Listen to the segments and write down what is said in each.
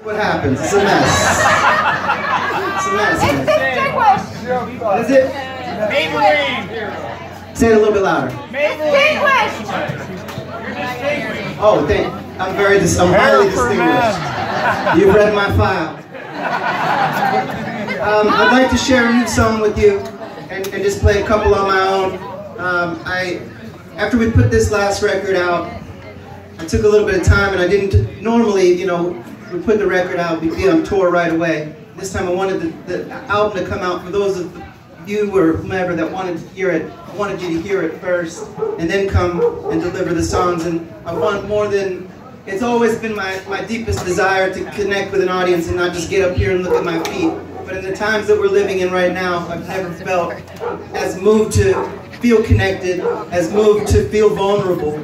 What happens? It's a mess. It's a mess. It's distinguished. What is it? Maybelline. Say it a little bit louder. Distinguished. Oh, I'm highly distinguished. You've read my file. I'd like to share a new song with you and just play a couple on my own. After we put this last record out, I took a little bit of time, and I didn't normally, you know, we put the record out, we'd be on tour right away. This time I wanted the album to come out for those of you or whomever that wanted to hear it. I wanted you to hear it first and then come and deliver the songs. And I want more than, it's always been my deepest desire to connect with an audience and not just get up here and look at my feet. But in the times that we're living in right now, I've never felt as moved to feel connected, as moved to feel vulnerable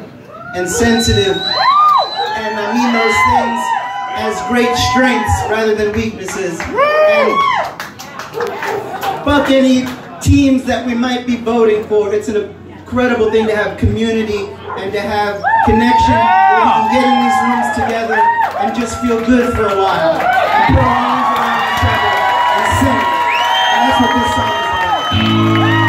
and sensitive. And I mean those things as great strengths rather than weaknesses. And fuck any teams that we might be voting for. It's an incredible thing to have community and to have connection where we can get in these rooms together and just feel good for a while. And put our arms around each other and sing. And that's what this song is about.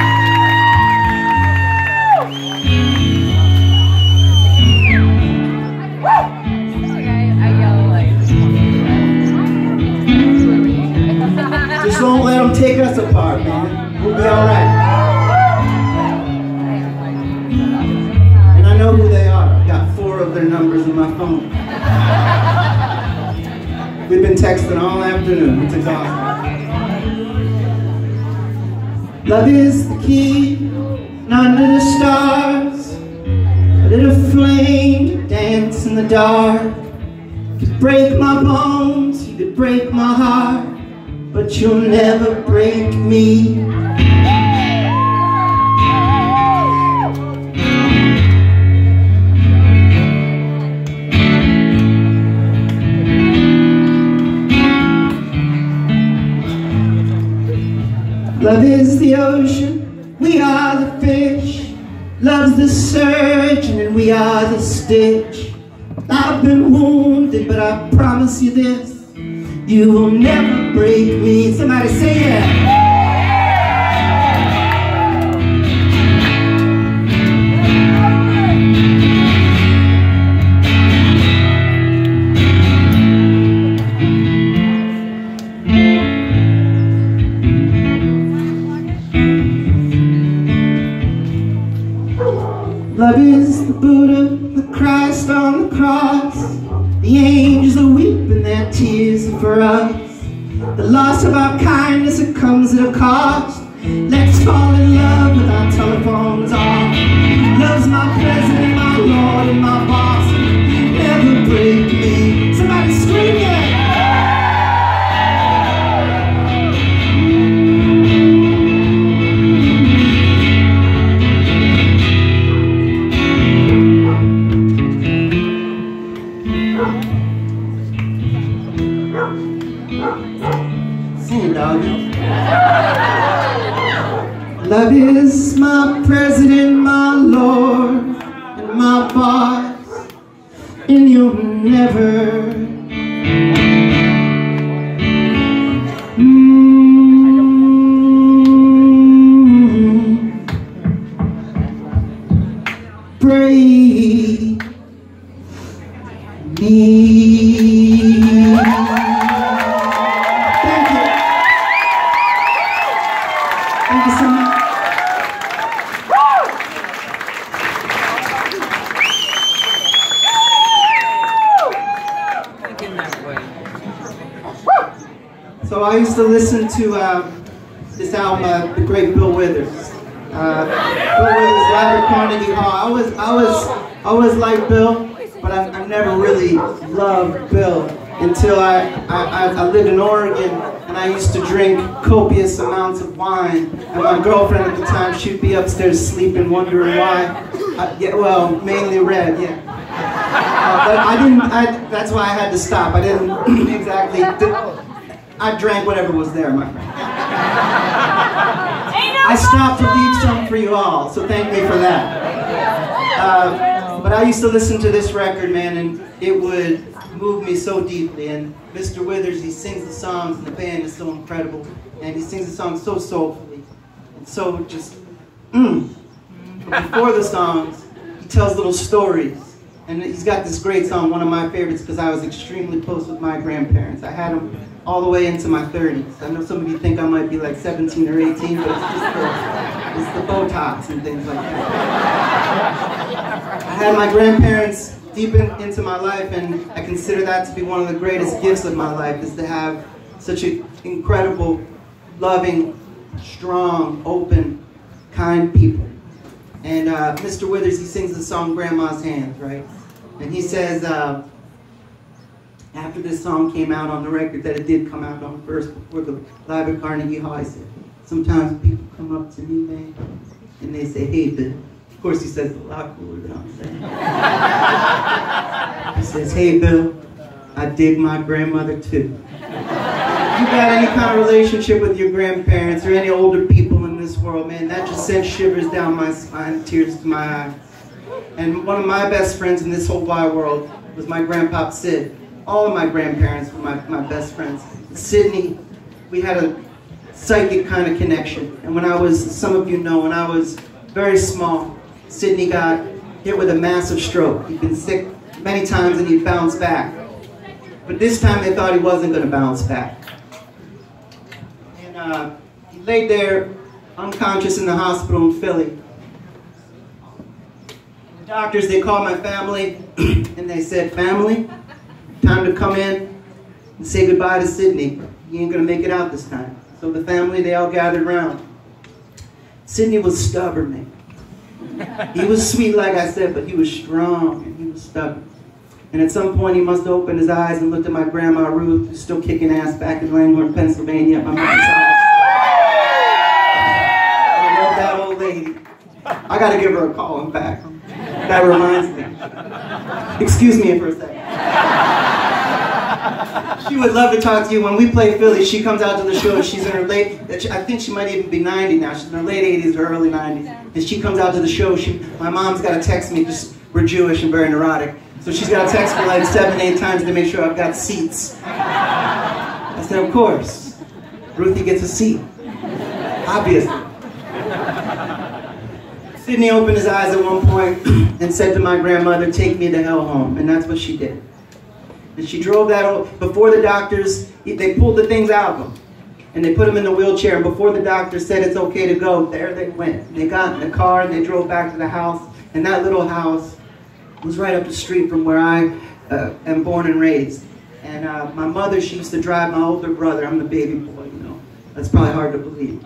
Just don't let them take us apart, man. We'll be alright. And I know who they are. I've got 4 of their numbers in my phone. We've been texting all afternoon. It's exhausting. Love is the key, and under the stars, a little flame to dance in the dark. You could break my bones, you could break my heart, but you'll never break me. Love is the ocean, we are the fish. Love's the surgeon and we are the stitch. I've been wounded, but I promise you this, you will never break me. Somebody say yeah. Love is the Buddha, the Christ on the cross. The angels are weeping, their tears are for us. The loss of our kindness, it comes at a cost. Let's fall in love with our telephones off. Love's my president, my lord, and my boss. Never break me. Somebody scream it! Love is my president, my lord, and my boss, and you'll never break me. Thank you so much. So I used to listen to this album, the great Bill Withers. Bill Withers live at Carnegie Hall. I always liked Bill, but I never really loved Bill until I lived in Oregon, and I used to drink copious amounts of wine. And my girlfriend at the time, she'd be upstairs sleeping, wondering why. Yeah, well, mainly red, yeah. But that's why I had to stop. I didn't exactly. I drank whatever was there, my friend. I stopped to leave some for you all, so thank me for that. But I used to listen to this record, man, and it would moved me so deeply. And Mr. Withers, he sings the songs, and the band is so incredible. And he sings the songs so soulfully, and so just, But before the songs, he tells little stories. And he's got this great song, one of my favorites, because I was extremely close with my grandparents. I had them all the way into my 30s. I know some of you think I might be like 17 or 18, but it's the Botox and things like that. I had my grandparents deep into my life, and I consider that to be one of the greatest gifts of my life, is to have such an incredible, loving, strong, open, kind people. And Mr. Withers, he sings the song Grandma's Hands, right? And he says, after this song came out on the record, that it did come out on first before the Live at Carnegie Hall, he said, sometimes people come up to me, man, and they say, hey, Bill. Of course, he says it a lot cooler than I'm saying. He says, hey, Bill, I dig my grandmother too. If you got any kind of relationship with your grandparents or any older people in this world, man, that just sends shivers down my spine, tears to my eyes. And one of my best friends in this whole wide world was my grandpa Sid. All of my grandparents were my best friends. Sydney, we had a psychic kind of connection. And when I was, some of you know, when I was very small, Sydney got hit with a massive stroke. He'd been sick many times and he'd bounce back. But this time they thought he wasn't going to bounce back. And he laid there unconscious in the hospital in Philly. The doctors, they called my family and they said, family, time to come in and say goodbye to Sydney. He ain't going to make it out this time. So the family, they all gathered around. Sydney was stubborn, man. He was sweet, like I said, but he was strong and he was stubborn. And at some point, he must have opened his eyes and looked at my grandma Ruth, who's still kicking ass back in Langhorne, Pennsylvania, at my mom's house. I love that old lady. I got to give her a call, in fact. That reminds me. Excuse me for a second. She would love to talk to you. When we play Philly, she comes out to the show. She's in her late, I think she might even be 90 now. She's in her late 80s or early 90s. And she comes out to the show. My mom's got to text me, because we're Jewish and very neurotic. So she's got to text me like 7, 8 times to make sure I've got seats. I said, of course. Ruthie gets a seat. Obviously. Sydney opened his eyes at one point and said to my grandmother, take me the hell home. And that's what she did. And she drove that, before the doctors, they pulled the things out of him. And they put him in the wheelchair. And before the doctor said it's okay to go, there they went. And they got in the car and they drove back to the house. And that little house was right up the street from where I am born and raised. And my mother, she used to drive my older brother. I'm the baby boy, you know. That's probably hard to believe.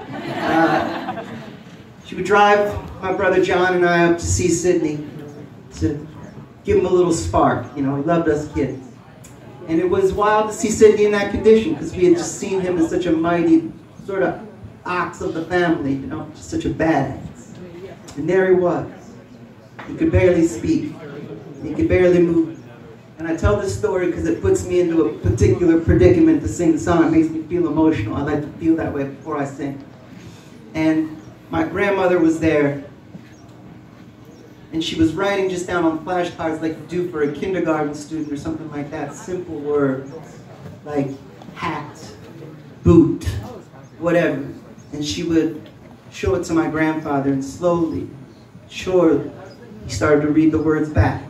She would drive my brother John and I up to see Sydney to give him a little spark. You know, he loved us kids. And it was wild to see Sydney in that condition, because we had just seen him as such a mighty sort of ox of the family, you know, just such a badass. And there he was. He could barely speak. He could barely move. And I tell this story because it puts me into a particular predicament to sing the song. It makes me feel emotional. I like to feel that way before I sing. And my grandmother was there. And she was writing just down on flashcards like you do for a kindergarten student or something like that. Simple words like hat, boot, whatever. And she would show it to my grandfather, and slowly, surely, he started to read the words back.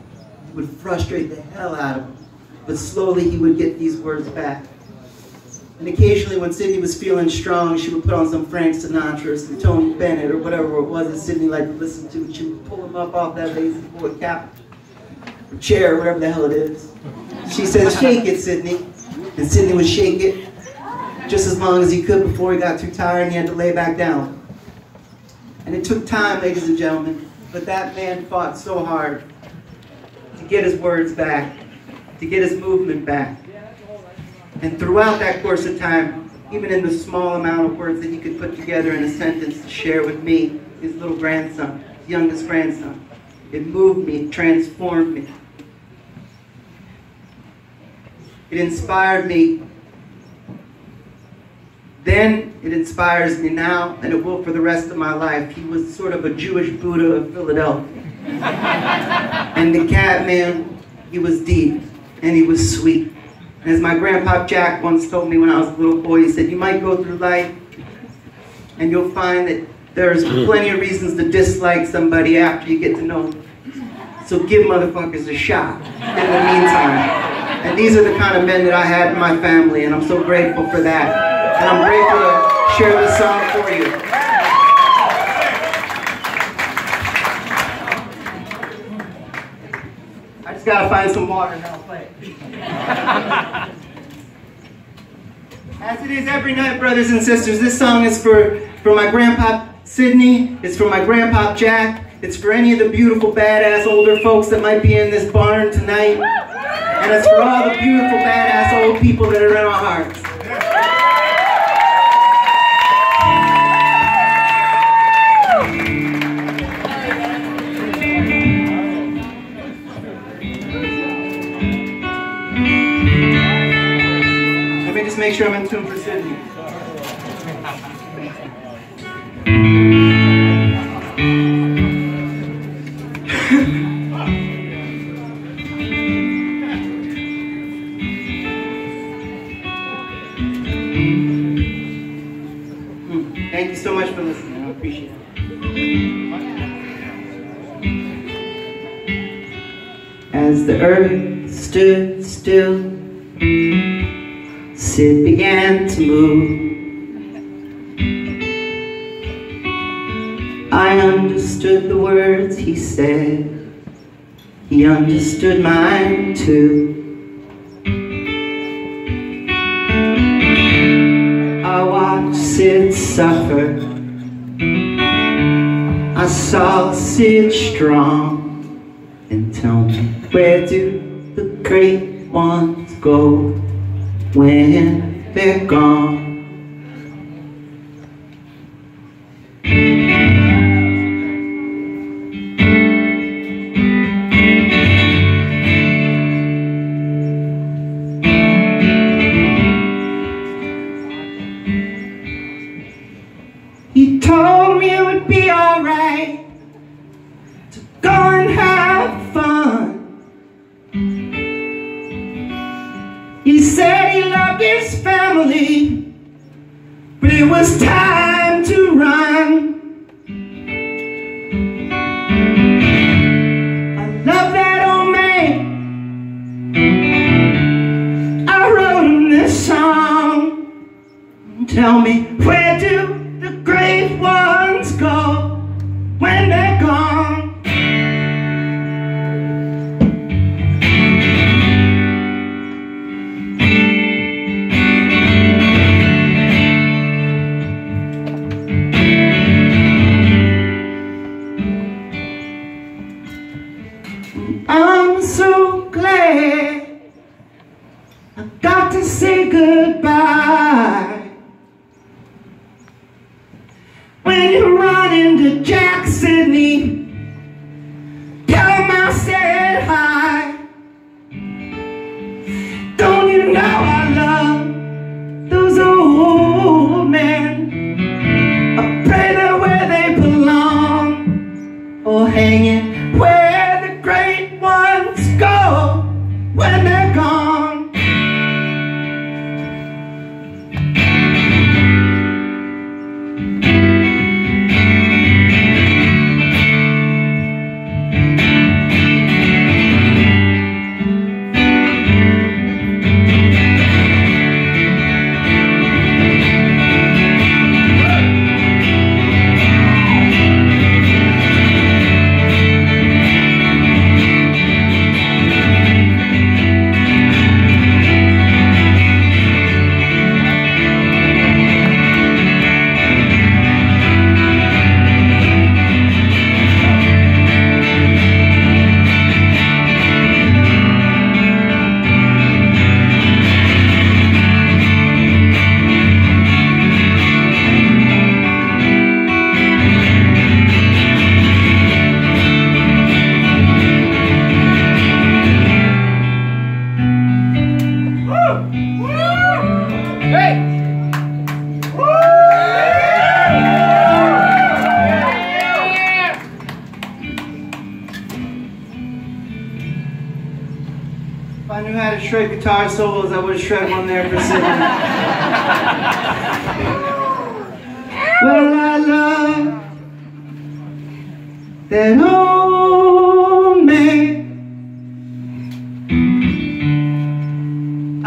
It would frustrate the hell out of him. But slowly he would get these words back. And occasionally when Sydney was feeling strong, she would put on some Frank Sinatra or some Tony Bennett or whatever it was that Sydney liked to listen to. And she would pull him up off that lazy boy couch or chair, whatever the hell it is. She said, shake it, Sydney. And Sydney would shake it just as long as he could before he got too tired and he had to lay back down. And it took time, ladies and gentlemen, but that man fought so hard to get his words back, to get his movement back. And throughout that course of time, even in the small amount of words that he could put together in a sentence to share with me, his little grandson, his youngest grandson, it moved me, it transformed me. It inspired me then, it inspires me now, and it will for the rest of my life. He was sort of a Jewish Buddha of Philadelphia. And the cat, man, he was deep. and he was sweet. And as my grandpa Jack once told me when I was a little boy, he said, you might go through life and you'll find that there's plenty of reasons to dislike somebody after you get to know them. So give motherfuckers a shot in the meantime. And these are the kind of men that I had in my family, and I'm so grateful for that. And I'm grateful to share this song for you. I just gotta find some water and I'll play it. As it is every night, brothers and sisters, this song is for my grandpa Sydney, it's for my grandpa Jack, it's for any of the beautiful badass older folks that might be in this barn tonight, and it's for all the beautiful badass old people that are in our hearts. Let me just make sure I'm in tune for Sydney. Thank you so much for listening. I appreciate it. As the earth stood still, Sid began to move. I understood the words he said. He understood mine too. I watched Sid suffer. I saw Sid strong. And tell me, where do the great ones go when they're gone? He told me it would be alright to go and have fun. He said he loved his family, but it was time to run. I love that old man. I wrote him this song. Tell me, where do the great ones go when they're gone? I'm so glad I got to say goodbye. When you run into Jack Sydney, tell him I said hi. Don't you know I love those old men? I pray they're where they belong, or hanging where the great ones go when they're gone. If I knew how to shred guitar solos, I would have shred one there for Sydney. Well, I love that old man.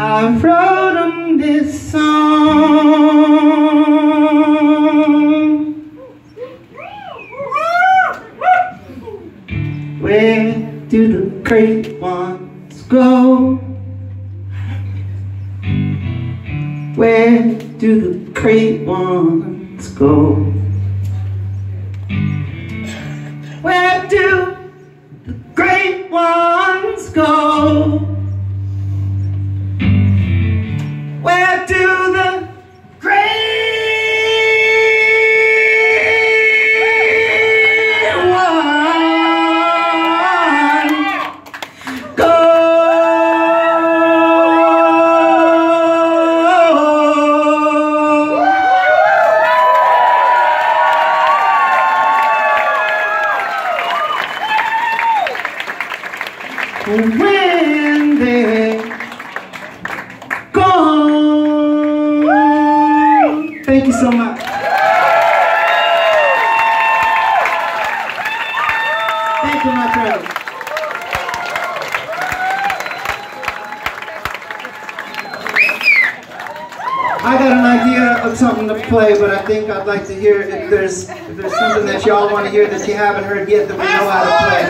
I wrote him this song. Where do the great ones go? Where do the great ones go? Where do the great ones go? Where do the great ones go? When they're gone. Thank you so much. Thank you, my friend. I got an idea of something to play, but I think I'd like to hear if there's something that y'all want to hear that you haven't heard yet that we know how to play.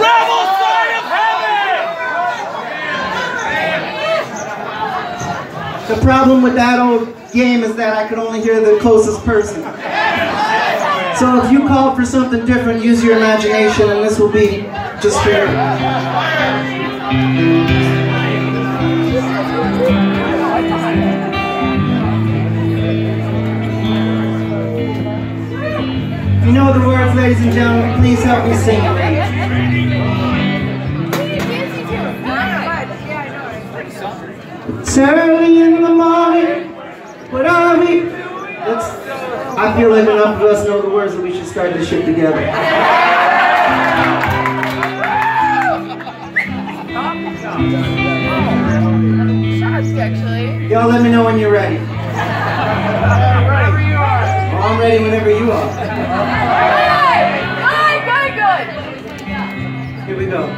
The problem with that old game is that I could only hear the closest person. So if you call for something different, use your imagination, and this will be just fair. If you know the words, ladies and gentlemen, please help me sing it. It's early in the morning, what are we? I feel like enough of us know the words that we should start this shit together. Y'all let me know when you're ready. Well, I'm ready whenever you are. Good. Here we go.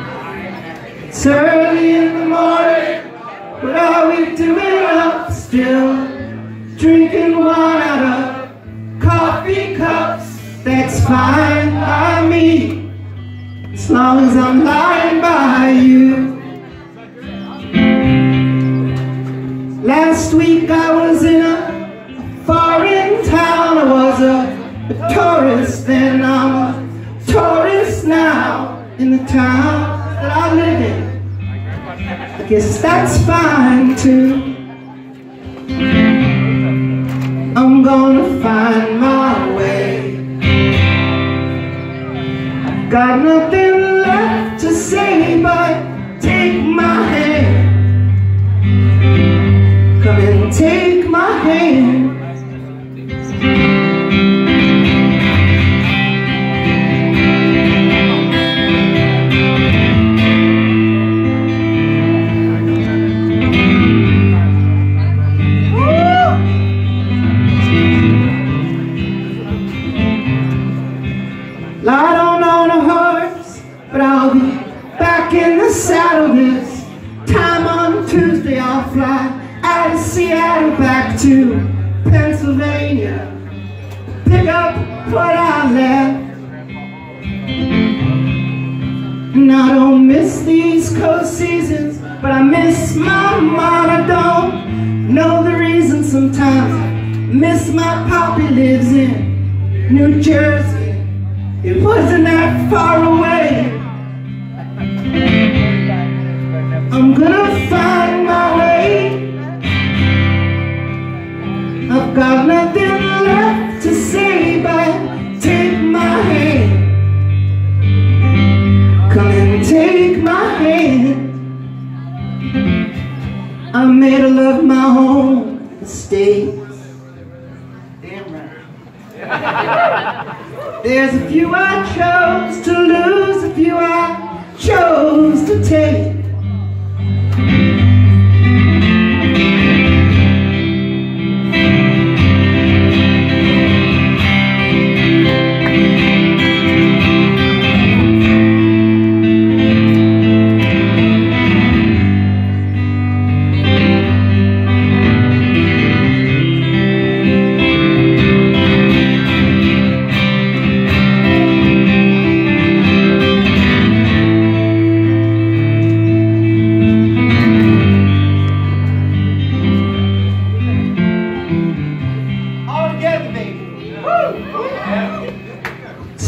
It's early in the morning. What are we doing up still? Drinking wine out of coffee cups. That's fine by me, as long as I'm lying by you. Last week I was in a foreign town. I was a tourist then, I'm a tourist now in the town that I live in. I guess that's fine too. I'm gonna find my way. I've got nothing left to say but take my hand. Come and take my hand. I don't own a horse, but I'll be back in the saddle this time on Tuesday. I'll fly out of Seattle back to Pennsylvania, pick up what I left. And I don't miss the East Coast seasons, but I miss my mom. I don't know the reason sometimes. I miss my poppy lives in New Jersey. It wasn't that far away. I'm gonna find my way. I've got nothing left to say but take my hand. Come and take my hand. I made a love my own mistakes. Damn right. There's a few I chose to lose, a few I chose to take.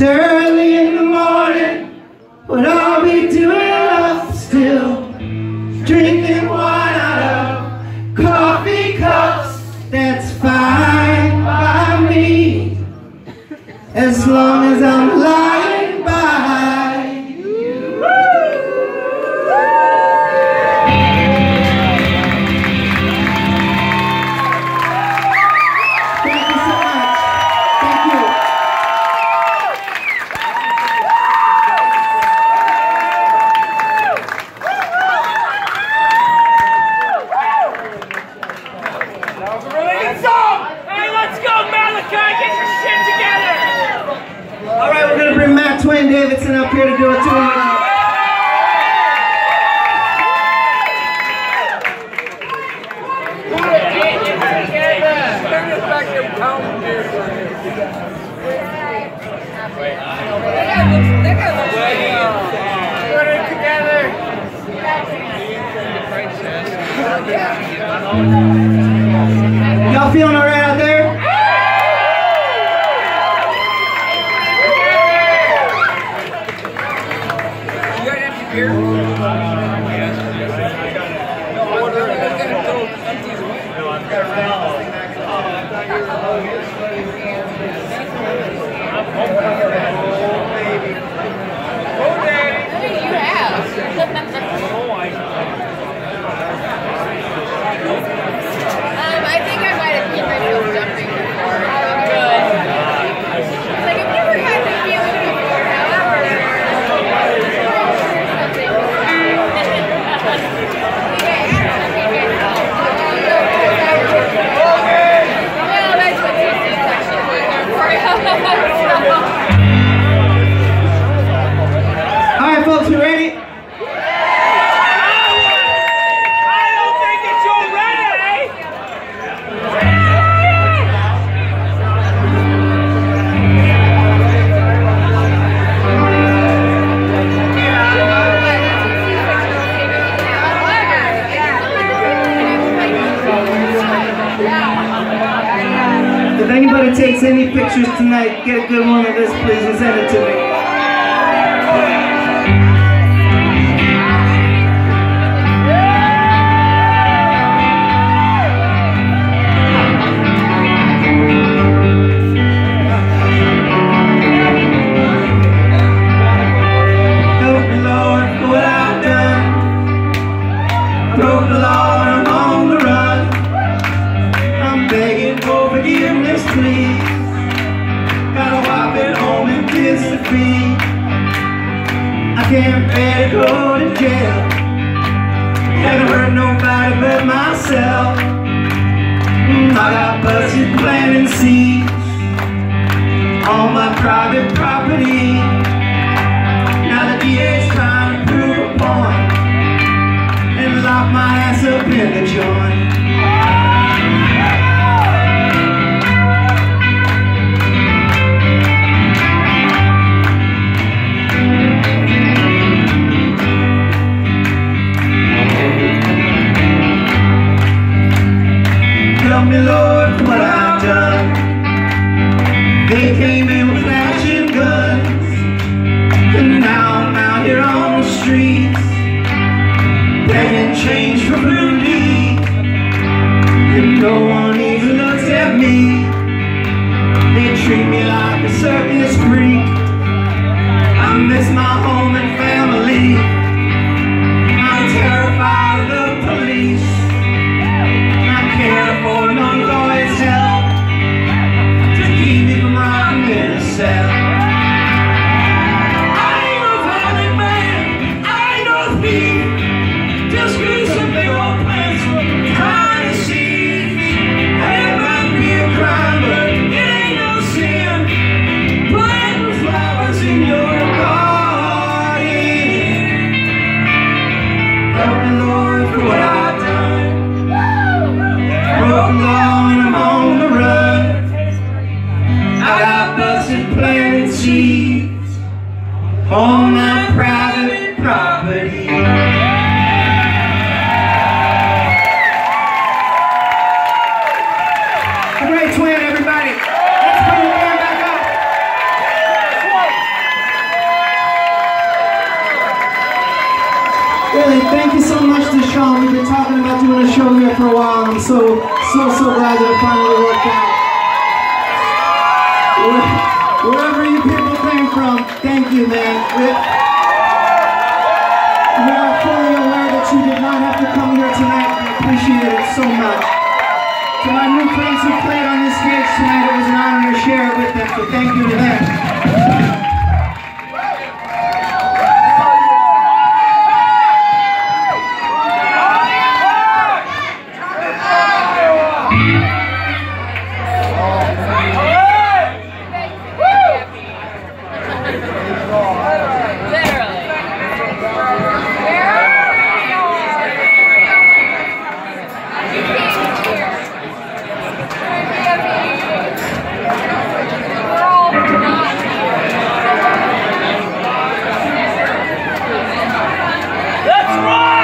early in the morning, but I'll be doing love still, drinking wine out of coffee cups. That's fine by me, as long as I'm lying by you. Thank you so much. Thank you. Alright, we're going to bring Matt Twain Davidson up here to do a tune with us. Y'all feeling alright out there? I think I might have peed myself jumping before. I'm good. It's like I've never had this feeling before, however. Well, that's what this section was for. Alright folks, we ready? If anybody takes any pictures tonight, get a good one of this please and send it to me. Help me Lord for what I've done. Broke the law and I'm on the run. I'm begging for forgiveness, please. Got a wife at home and kids to feed. I can't bear to go to jail. Haven't hurt nobody but myself. I got busted planting seeds on my private property. Now the DA's trying to prove a point and lock my ass up in the joint. Help me Lord for what I've done. They came in with flashing guns, and now I'm out here on the streets begging change for food, and no one even looks at me. They treat me like a circus freak. I miss my home and family. I'm terrified of the police. I can't afford no lawyer's help to keep me from rotting in a cell. I ain't no violent man, I ain't no thief. Just do some big old plans for trying to see. It might be a crime, but it ain't no sin. Planting so much to Sean. We've been talking about doing a show here for a while, and I'm so glad that it finally worked out. Wherever you people came from, thank you, man. We are fully aware that you did not have to come here tonight, and I appreciate it so much. To my new friends who played on this stage tonight, it was an honor to share it with them, so thank you to them. That's right!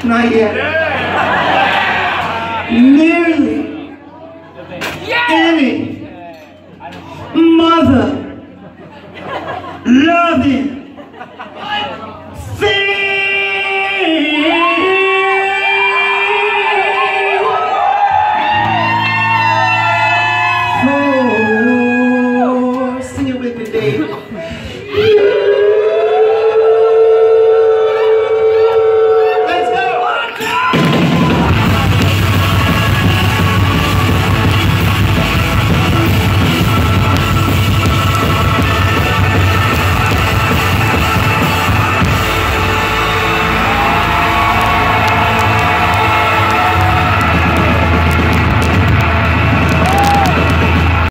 Not yet. Nearly any mother loving